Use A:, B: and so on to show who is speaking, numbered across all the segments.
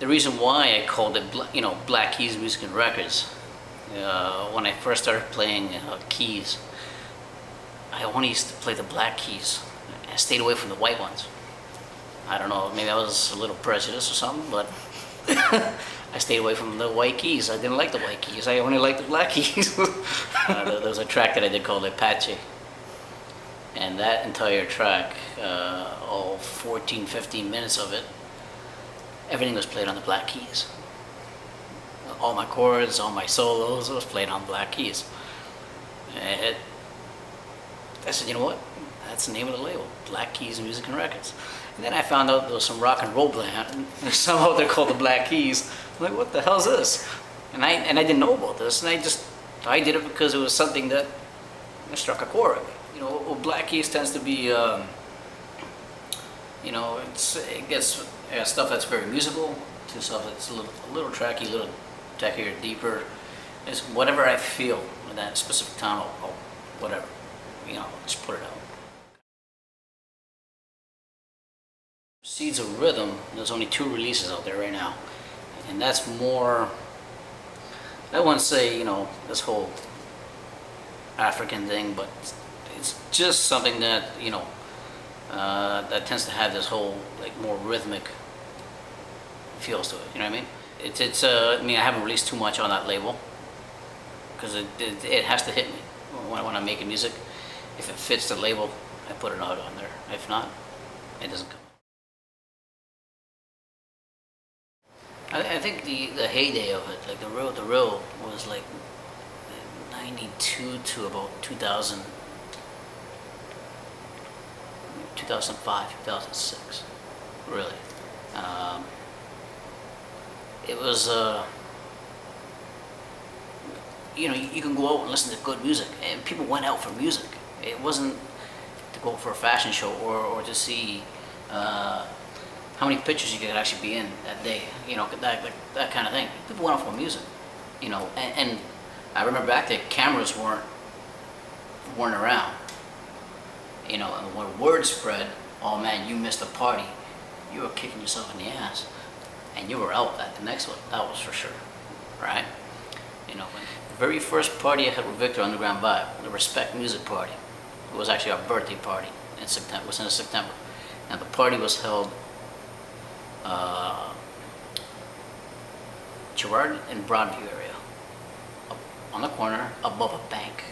A: the reason why I called it, Black Keys Music and Records, when I first started playing keys, I only used to play the black keys. I stayed away from the white ones. I don't know, maybe I was a little prejudiced or something, but I stayed away from the white keys. I didn't like the white keys. I only liked the black keys. There was a track that I did called Apache. And that entire track, all 14, 15 minutes of it, everything was played on the black keys. All my chords, all my solos was played on black keys. I said, you know what? That's the name of the label, Black Keys Music and Records. And then I found out there was some rock and roll band, and somehow they're called the Black Keys. I'm like, what the hell's this? And I didn't know about this, and I did it because it was something that struck a chord. Black Keys tends to be, it gets stuff that's very musical to stuff that's a little tracky, a little tackier, deeper. It's whatever I feel at that specific time, I'll whatever, just put it out. Seeds of Rhythm, there's only 2 releases out there right now, and that's more, I wouldn't say, this whole African thing, but it's just something that, that tends to have this whole, more rhythmic feels to it, you know what I mean? I haven't released too much on that label, because it has to hit me when I'm making music. If it fits the label, I put it out on there. If not, it doesn't come. I think the heyday of it, the real was 92 to about 2000, 2005, 2006, really. It was, you can go out and listen to good music, and people went out for music. It wasn't to go for a fashion show or to see how many pictures you could actually be in that day, that kind of thing. People went out for music, and I remember back then cameras weren't around, and when word spread, oh man, you missed a party, you were kicking yourself in the ass, and you were out at the next one, that was for sure, right? The very first party I had with Victor Underground Vibe, the Respect Music Party, it was actually our birthday party in September, it was in September, and the party was held Girard and Broadview area, up on the corner above a bank.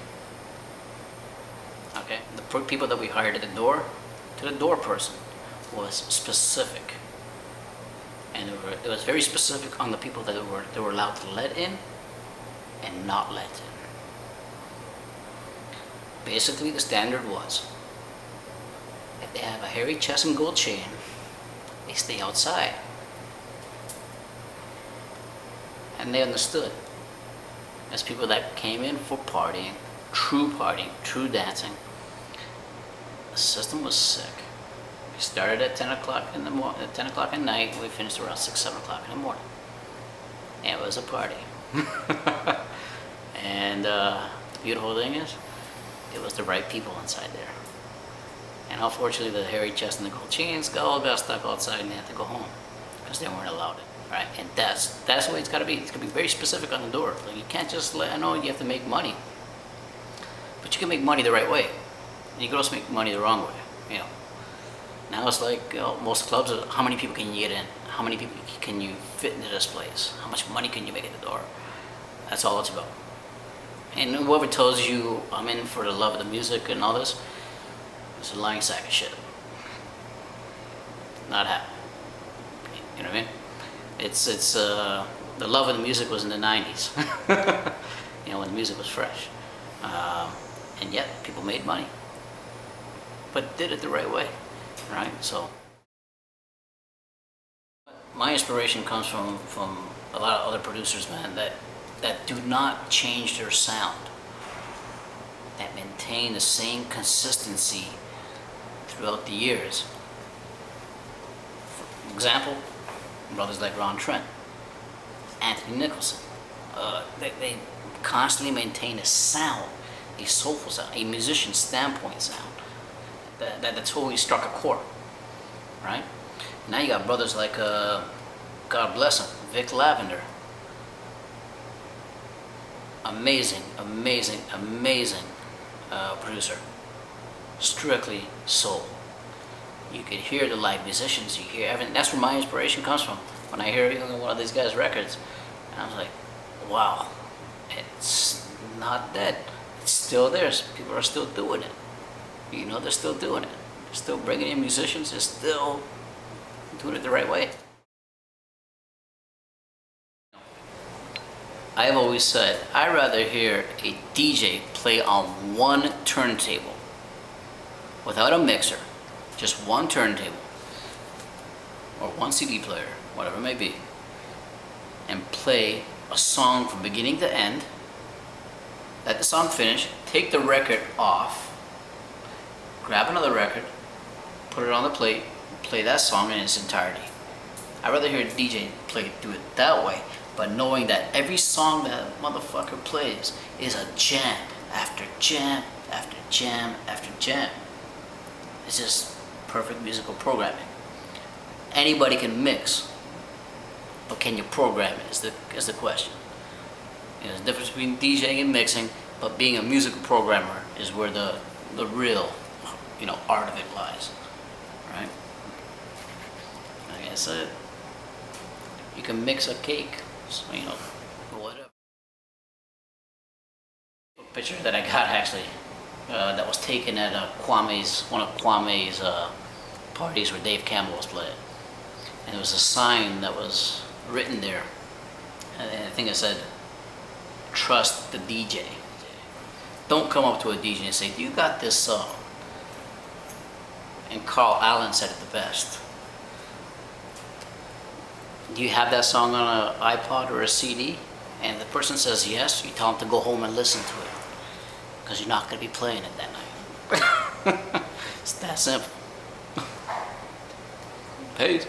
A: Okay, the people that we hired at the door person was specific, and it was very specific on the people that they were allowed to let in and not let in. Basically, the standard was, if they have a hairy chest and gold chain, they stay outside. And they understood, as people that came in for partying, true dancing. The system was sick. We started at 10 o'clock in the morning, at 10 o'clock at night. We finished around 6, 7 o'clock in the morning. And it was a party. And the beautiful thing is, it was the right people inside there. And unfortunately, the hairy chest and the gold chains all got stuck outside and they had to go home because they weren't allowed it. Right? And that's the way it's got to be. It's got to be very specific on the door. You can't just I know you have to make money, but you can make money the right way. And you can also make money the wrong way. Now it's most clubs. How many people can you get in? How many people can you fit into this place? How much money can you make at the door? That's all it's about. And whoever tells you I'm in for the love of the music and all this, it's a lying sack of shit. Not happening. You know what I mean? It's the love of the music was in the 90s, when the music was fresh, and yet people made money, but did it the right way, right? So my inspiration comes from a lot of other producers, man, that do not change their sound, that maintain the same consistency throughout the years. For example, brothers like Ron Trent, Anthony Nicholson, they constantly maintain a sound, a soulful sound, a musician standpoint sound that totally struck a chord, right? Now you got brothers like God bless him, Vic Lavender. Amazing, amazing, amazing producer. Strictly soul. You could hear the live musicians, you hear everything. That's where my inspiration comes from. When I hear one of these guys' records, and I was like, wow, it's not dead. It's still there. People are still doing it. You know, they're still doing it. They're still bringing in musicians. They're still doing it the right way. I've always said, I'd rather hear a DJ play on one turntable without a mixer, just one turntable, or one CD player, whatever it may be, and play a song from beginning to end, let the song finish, take the record off, grab another record, put it on the plate, play that song in its entirety. I'd rather hear a DJ do it that way, but knowing that every song that motherfucker plays is a jam after jam after jam after jam. It's just perfect musical programming. Anybody can mix, but can you program it is the question. You know, there's a difference between DJing and mixing, but being a musical programmer is where the real, art of it lies, right? Like I said, you can mix a cake, so, whatever. A picture that I got actually, that was taken at one of Kwame's parties where Dave Campbell was playing. And there was a sign that was written there, and I think it said, "Trust the DJ." Don't come up to a DJ and say, "Do you got this song?" And Carl Allen said it the best. Do you have that song on an iPod or a CD? And the person says yes, you tell them to go home and listen to it, because you're not going to be playing it that night. It's that simple. Peace.